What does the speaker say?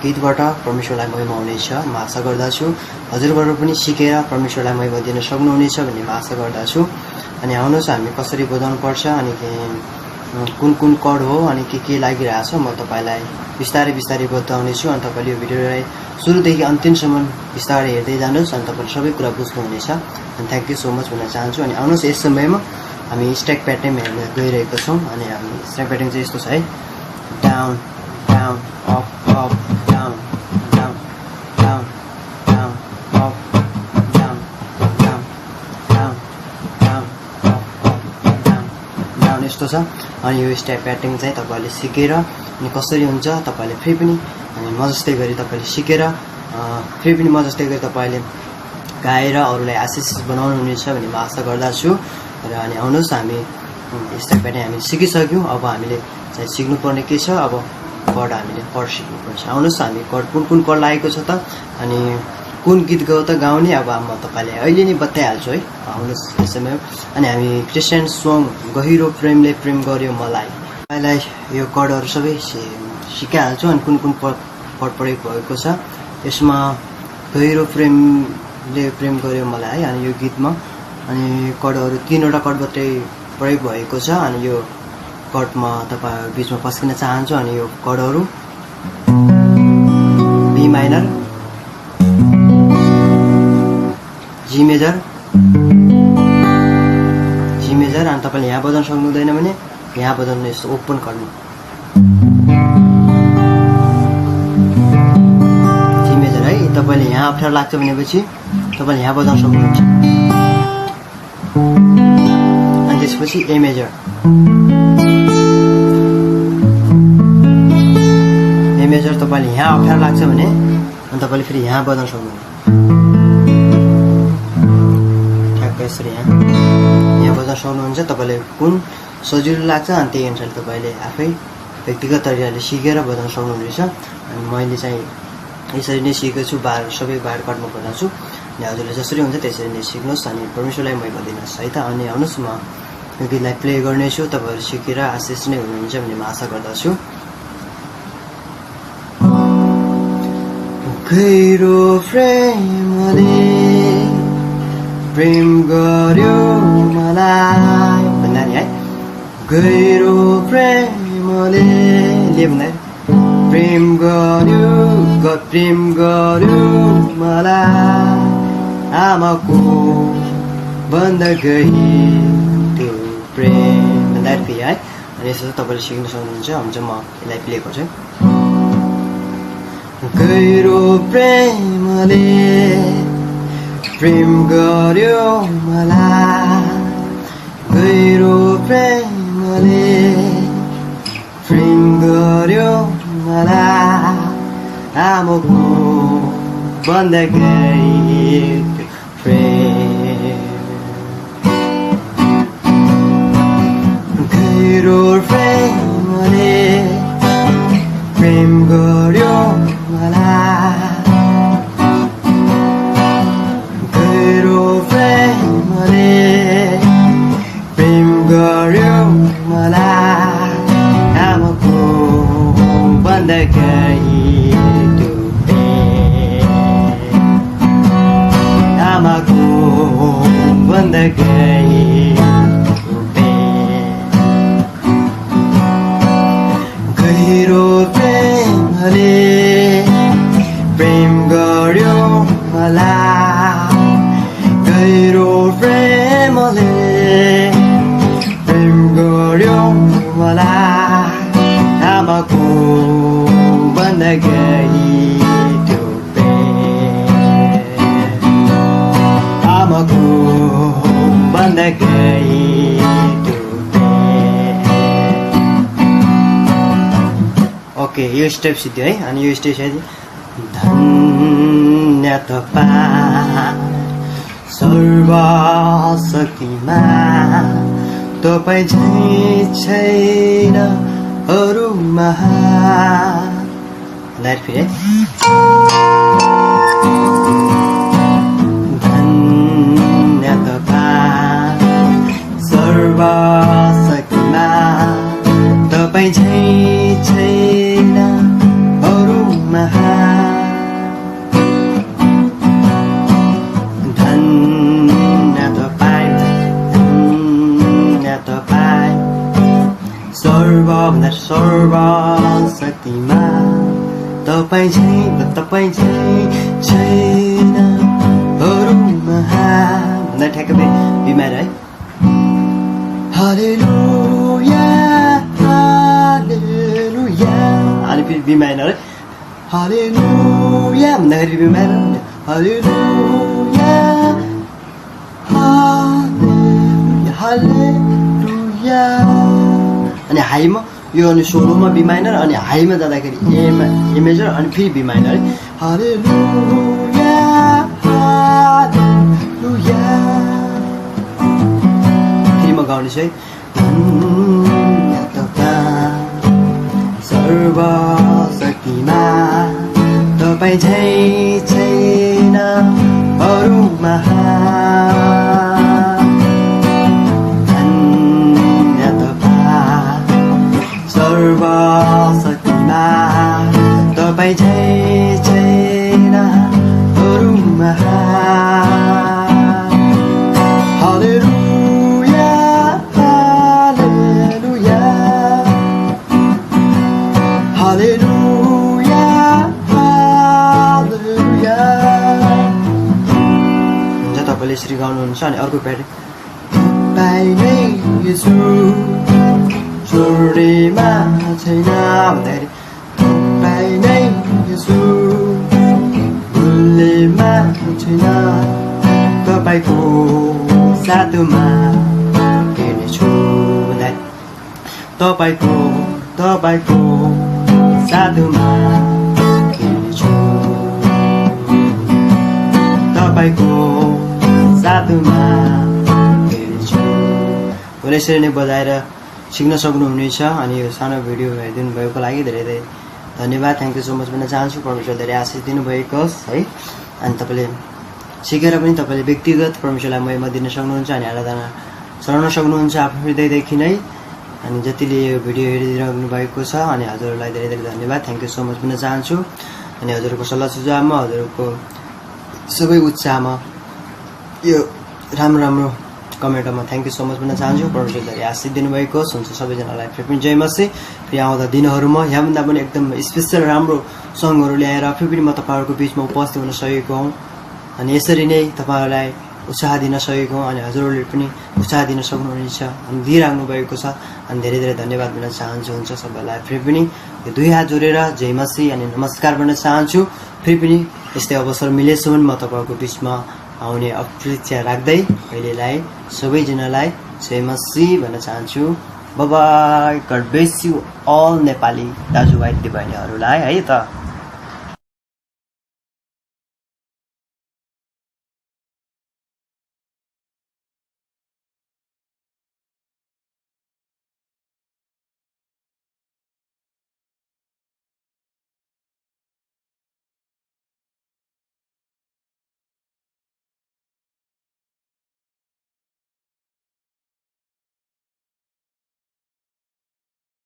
गीतबाट परमेश्वरलाई महिमा हुनेछ म आशा गर्दछु। हजुरबाट पनि सिकेर परमेश्वरलाई महिमा दिन सक्नुहुनेछ भन्ने म आशा गर्दछु। अनि आउनुहोस् हामी कसरी बजाउनु पर्छ अनि कुन कुन कड हो अनि के लागिरहेछ म तपाईलाई बिस्तारै बिस्तारै बताउनेछु। अनि तपाईले यो भिडियोलाई सुरुदेखि अन्तिमसम्म बिस्तारै हेर्दै जानुहोस् अनि तपाईले सबै कुरा बुझ्नुहुनेछ। अनि थ्यांक यू सो मच भन्न चाहन्छु। अनि आउनुहोस् यस समयमा हामी स्ट्याक प्याटर्न हेर्न गइरहेको छौं। अनि हामी स्ट्याक प्याटर्न चाहिँ यस्तो छ है, down down up up down down down down up down down down down up up down down यस्तो छ। अनि यो स्ट्याक प्याटर्न चाहिँ तपाईले सिकेर अनि कसरी हुन्छ तपाईले फेरि पनि अनि म जस्तै गरी तपाईले सिकेर फेरि पनि म जस्तै गरी तपाईले गाएर अरूलाई आशिष बनाउनु हुनेछ भन्ने म आशा गर्दछु। र अनि आउनुहोस् हामी स्ट्याक प्याटर्न हामीले सिकिसक्यौं। अब हामीले चाहिँ सिक्नुपर्ने के छ, अब कड हामीले कड सिक्नुपर्छ। आउनुहोस् हामी कड कुन कड लागेको छ त अनि कुन गीत गाउने अब म तपाईलाई अहिले नै बताइहाल्छु है। आउनुहोस् यसैमा अनि हामी क्रिस्चियन सङ गहिरो प्रेमले प्रेम गर्यो मलाई तपाईँलाई यो कडहरू सबै सिकाइहाल्छु। अनि कुन कड प्रयोग भएको छ यसमा गहिरो प्रेमले प्रेम गर्यो मलाई है। अनि यो गीतमा अनि कडहरू 3वटा कड मात्रै प्रयोग भएको छ। अनि यो कडमा तपाईहरु बीचमा पस्किन चाहन्छु। अनि यो कडहरू बी माइनर, जी मेजर, अनि तपाईले यहाँ बजाउन सक्नुहुँदैन भने यहाँ बजाउनु यस्तो ओपन कर्ड जी मेजर है। तपाईले यहाँ अप्ठ्यारो लाग्छ भनेपछि तपाईले यहाँ बजाउन सक्नुहुन्छ। अनि त्यसपछि ए मेजर, ए मेजर तपाईले यहाँ अप्ठ्यारो लाग्छ भने अनि तपाईले फेरि यहाँ बजाउन सक्नुहुन्छ। ठ्याक्कै यसरी यहाँ बजाउन सक्नुहुन्छ। तपाईले कुन सजिलो लाग्छ अनि त्यही अनुसार तपाईले आफै व्यक्तिगत तरिकाले सिकेर बजाउन सक्नुहुनेछ। अनि मैले चाहिँ यसरी नै सिकेको छु, सबै बार कटमा बजाउँछु। अनि हजुरले जसरी हुन्छ त्यसरी नै सिक्नुहोस् अनि परमेश्वरलाई महिमा दिनुहोस् है त। अनि आउनुहोस् म यो गीतलाई प्ले गर्नेछु, तपाईहरु सिकेर आशिष नै हुनुहुन्छ भन्ने म आशा गर्दछु। गहिरो प्रेमले प्रेम गर्यो मलाई भन्दा नि है, गहिरो प्रेमले भन्दा प्रेम गर्यो मलाई आमाको बन्द गई त्यो प्रेम भन्दा फेरि है। अनि यसो तपाईले सिक्न सक्नुहुन्छ। हुन्छ म यसलाई प्ले गर्छु। गहिरो प्रेमले प्रेम गर्यो मलाई, गहिरो प्रेमले प्रेम गर्यो मलाई आमाको बन्द गई प्रेम, गहिरो प्रेमले प्रेम गर्यो मलाई, गहिरो प्रेमले प्रेम गर्यो मलाई आमाको बन्द गई त्यो प्रेम, आमाको बन्द गई त्यो प्रेम, गहिरो प्रेमले प्रेम गर्यो मलाई, गहिरो प्रेमले प्रेम गर्यो मलाई आमाको बन्द गई त्यो प्रेम, आमाको बन्द गई त्यो प्रेम। ओके यो स्टेप सिद्धियो है। अनि यो स्टेप चाहिँ धन्य तपाईं सर्वशक्तिमान, तपाईं झैं छैन अरू महान। फेरि धन्य तपाईं सर्वशक्तिमान, तपाईं झैं छैन अरू धन्य तपाईं सर्वभन्दा सर्वशक्तिमान तपाईं झैं छैन अरू महान भन्दा ठ्याक्कै बिमार है हालेलुया हालेलुया अनि फेरि बिमार है हालेलुया भन्दाखेरि बिमार हालेलुया हालेलुया हालेलुया अनि हाईमा यो अनि सोलोमा बी माइनर अनि हाईमा जाँदाखेरि ए मेजर अनि फेरि बी माइनर है हालेलुया हालेलुया फेरि म गाउनेछु है धन्य तपाईं सर्वशक्तिमान तपाईं झैं छैन अरू महान धन्य तपाईं सर्वशक्तिमान तपाईं झैं छैन अरू महान हालेलुया हालेलुया हालेलुया हालेलुया हुन्छ तपाईँले यसरी गाउनुहुन्छ अनि अर्को प्याड तपाईं नै येशू छोडेमा छैन भन्दाखेरि तपाईं नै येशू भुलेमा छैन तपाईँको साथमा हेर्नेछु भन्दाखेरि तपाईँको साथमा हेर्नेछु तपाईँको साथमा हेर्नेछु भने यसरी नै बजाएर सिक्न सक्नुहुनेछ अनि यो सानो भिडियो हेरिदिनु भएको लागि धेरै धेरै धन्यवाद थ्याङ्क यू सो मच भन्न चाहन्छु परमेश्वर धेरै आशिष दिनुभएको होस् है अनि तपाईँले सिकेर पनि तपाईँले व्यक्तिगत परमेश्वरलाई महिमा दिन सक्नुहुन्छ अनि आराधना चढाउन सक्नुहुन्छ आफ्नो हृदयदेखि नै अनि जतिले यो भिडियो हेरिदिनु भएको छ अनि हजुरहरूलाई धेरै धेरै धन्यवाद थ्याङ्क यू सो मच भन्न चाहन्छु अनि हजुरको सल्लाह सुझावमा हजुरको सबै उत्साहमा यो राम्रो राम्रो कमेन्टमा थ्याङ्क यू सो मच भन्न चाहन्छु परमेश्वर धेरै आशिष दिनुभएको होस् हुन्छ सबैजनालाई फेरि पनि जय मसी फेरि आउँदा दिनहरूमा यहाँभन्दा पनि एकदम स्पेसल राम्रो सङ्गहरू ल्याएर फेरि पनि म तपाईँहरूको बिचमा उपस्थित हुन सकेको हुँ अनि यसरी नै तपाईँहरूलाई उत्साह दिन सकेको हुँ अनि हजुरहरूले पनि उत्साह दिन सक्नुहुनेछ अनि दिइराख्नु भएको छ अनि धेरै धेरै धन्यवाद भन्न चाहन्छु हुन्छ सबैलाई फेरि पनि यो दुई हात जोडेर जय मसी अनि नमस्कार भन्न चाहन्छु फेरि पनि यस्तै अवसर मिलेसम्म म तपाईँहरूको बिचमा आउने अपेक्षा राख्दै अहिलेलाई सबैजनालाई जय मसी भन्न चाहन्छु bye bye God bless you all Nepali दाजुभाइ दिदीबहिनीहरूलाई है त